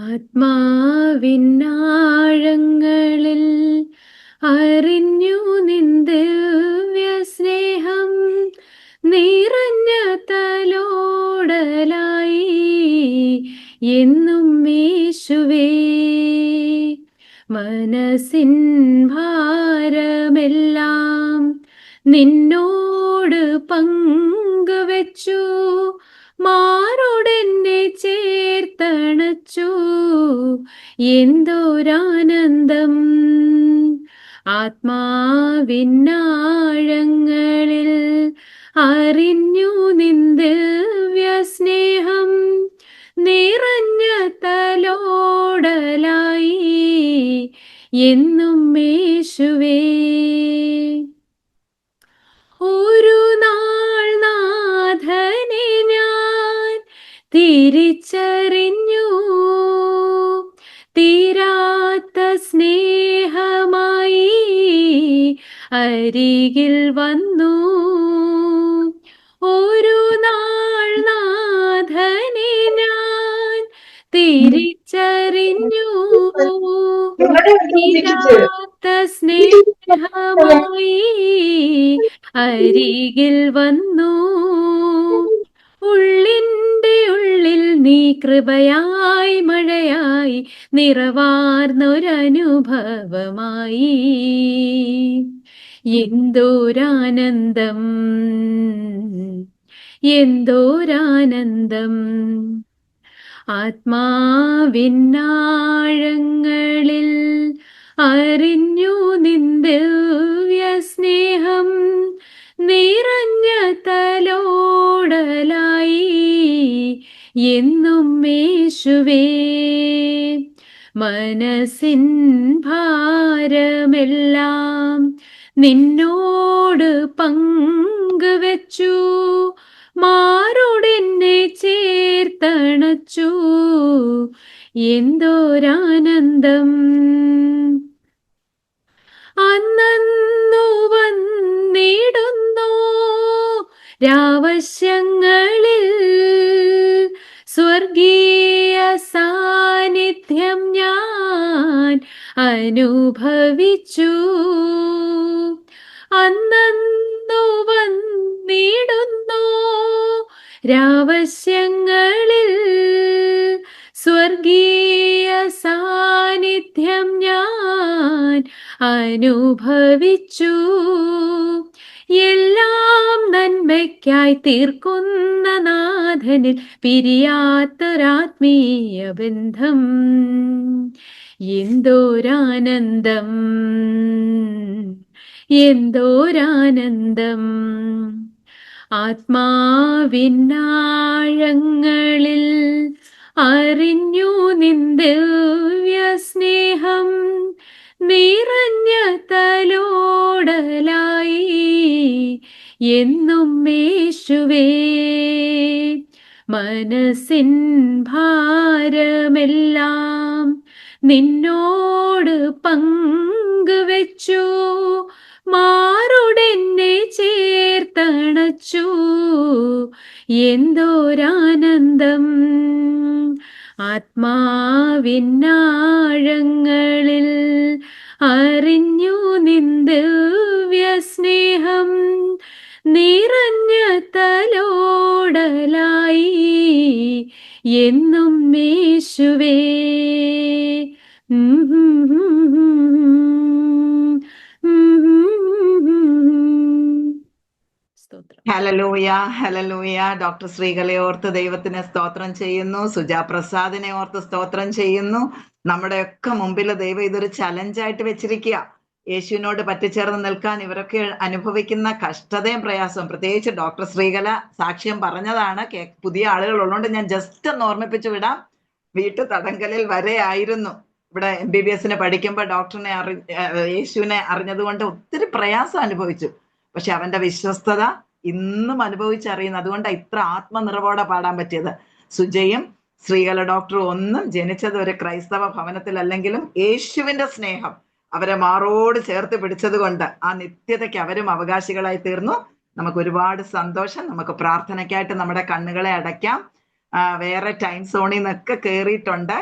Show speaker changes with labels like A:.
A: ആത്മാവിന്നാഴങ്ങളിൽ അറിഞ്ഞു നിൻ ദിവ്യ സ്നേഹം നിറഞ്ഞ തലോടലായി എന്നും യേശുവേ. മനസ്സിൻ ഭാരമെല്ലാം നിന്നോട് പങ്കുവെച്ചു, മാറോടെന്നെ ചേർത്തണച്ചു, എന്തൊരാനന്ദം. ആത്മാവിന്നാഴങ്ങളിൽ അറിഞ്ഞു നിൻ ദിവ്യ സ്നേഹം നിറഞ്ഞ തലോടലായി എന്നും യേശുവേ. ഒരു നാൾ നാഥനെ ഞാൻ തിരിച്ചറിഞ്ഞു, തീരാത്ത സ്നേഹമായി അരികിൽ വന്നു. ഒരു നാൾ നാഥനെ ഞാൻ തിരിച്ചറിഞ്ഞു, തീരാത്ത സ്നേഹമായി അരികിൽ വന്നു. ഉള്ളിൻ്റെ ഉള്ളിൽ നീ കൃപയായി മഴയായി നിറവാർന്നൊരനുഭവമായി. എന്തോരാനന്ദം, എന്തോരാനന്ദം. ആത്മാവിന്നാഴങ്ങളിൽ അറിഞ്ഞു നിൻ ദിവ്യ സ്നേഹം നിറഞ്ഞ തലോടലായി എന്നും യേശുവേ. മനസ്സിൻ ഭാരമെല്ലാം നിന്നോട് പങ്കുവെച്ചു, മാറോടെന്നെ ചേർത്തണച്ചു, എന്തൊരാനന്ദം. അന്നു വന്നിടുന്നു രാവശ്യങ്ങളിൽ സ്വർഗീയ സാന്നിധ്യം ഞാൻ അനുഭവിച്ചു. അന്നു വന്നിടുന്നു രാവശ്യങ്ങളിൽ സ്വർഗീയ സാന്നിധ്യം ഞാൻ അനുഭവിച്ചു. എല്ലാം നന്മയ്ക്കായി തീർക്കുന്ന നാഥനിൽ പിരിയാത്തൊരാത്മീയ ബന്ധം. എന്തോരാനന്ദം, എന്തോരാനന്ദം. ആത്മാവിന്നാഴങ്ങളിൽ അറിഞ്ഞു നിൻ ദിവ്യ സ്നേഹം നിറഞ്ഞ തലോടലായി എന്നും യേശുവേ. മനസ്സിൻ ഭാരമെല്ലാം നിന്നോട് പങ്കുവെച്ചു, മാറോടെന്നെ ചേർത്തണച്ചു, എന്തൊരാനന്ദം. ആത്മാവിന്നാഴങ്ങളിൽ അറിഞ്ഞു നിൻ ദിവ്യ സ്നേഹം നിറഞ്ഞ തലോടലായി എന്നും യേശുവേ.
B: Hallelujah, hallelujah. ഡോക്ടർ ശ്രീകളെ ഓർത്ത് ദൈവത്തിന് സ്തോത്രം ചെയ്യുന്നു. സുജാ പ്രസാദിനെ ഓർത്ത് സ്തോത്രം ചെയ്യുന്നു. നമ്മുടെയൊക്കെ മുമ്പിൽ ദൈവം ഇതൊരു ചലഞ്ചായിട്ട് വെച്ചിരിക്കുക. യേശുവിനോട് പറ്റിച്ചേർന്ന് നിൽക്കാൻ ഇവരൊക്കെ അനുഭവിക്കുന്ന കഷ്ടതയും പ്രയാസവും, പ്രത്യേകിച്ച് ഡോക്ടർ ശ്രീകല സാക്ഷ്യം പറഞ്ഞതാണ്. പുതിയ ആളുകൾ ഉള്ളതുകൊണ്ട് ഞാൻ ജസ്റ്റ് ഒന്ന് ഓർമ്മിപ്പിച്ചു വിടാം. വീട്ടു തടങ്കലിൽ വരെ ആയിരുന്നു. ഇവിടെ MBBS പഠിക്കുമ്പോൾ ഡോക്ടറിനെ യേശുവിനെ അറിഞ്ഞതുകൊണ്ട് ഒത്തിരി പ്രയാസം അനുഭവിച്ചു. പക്ഷെ അവന്റെ വിശ്വസ്തത ഇന്നും അനുഭവിച്ചറിയുന്നു. അതുകൊണ്ടാണ് ഇത്ര ആത്മനിറവോടെ പാടാൻ പറ്റിയത്. സുജയും ശ്രീകല ഡോക്ടറും ഒന്നും ജനിച്ചത് ഒരു ക്രൈസ്തവ ഭവനത്തിലല്ലെങ്കിലും യേശുവിന്റെ സ്നേഹം അവരെ മാറോട് ചേർത്ത് പിടിച്ചത് കൊണ്ട് ആ നിത്യതയ്ക്ക് അവരും അവകാശികളായി തീർന്നു. നമുക്ക് ഒരുപാട് സന്തോഷം. നമുക്ക് പ്രാർത്ഥനയ്ക്കായിട്ട് നമ്മുടെ കണ്ണുകളെ അടയ്ക്കാം. വേറെ ടൈം സോണിൽ നിന്നൊക്കെ കയറിയിട്ടുണ്ട്.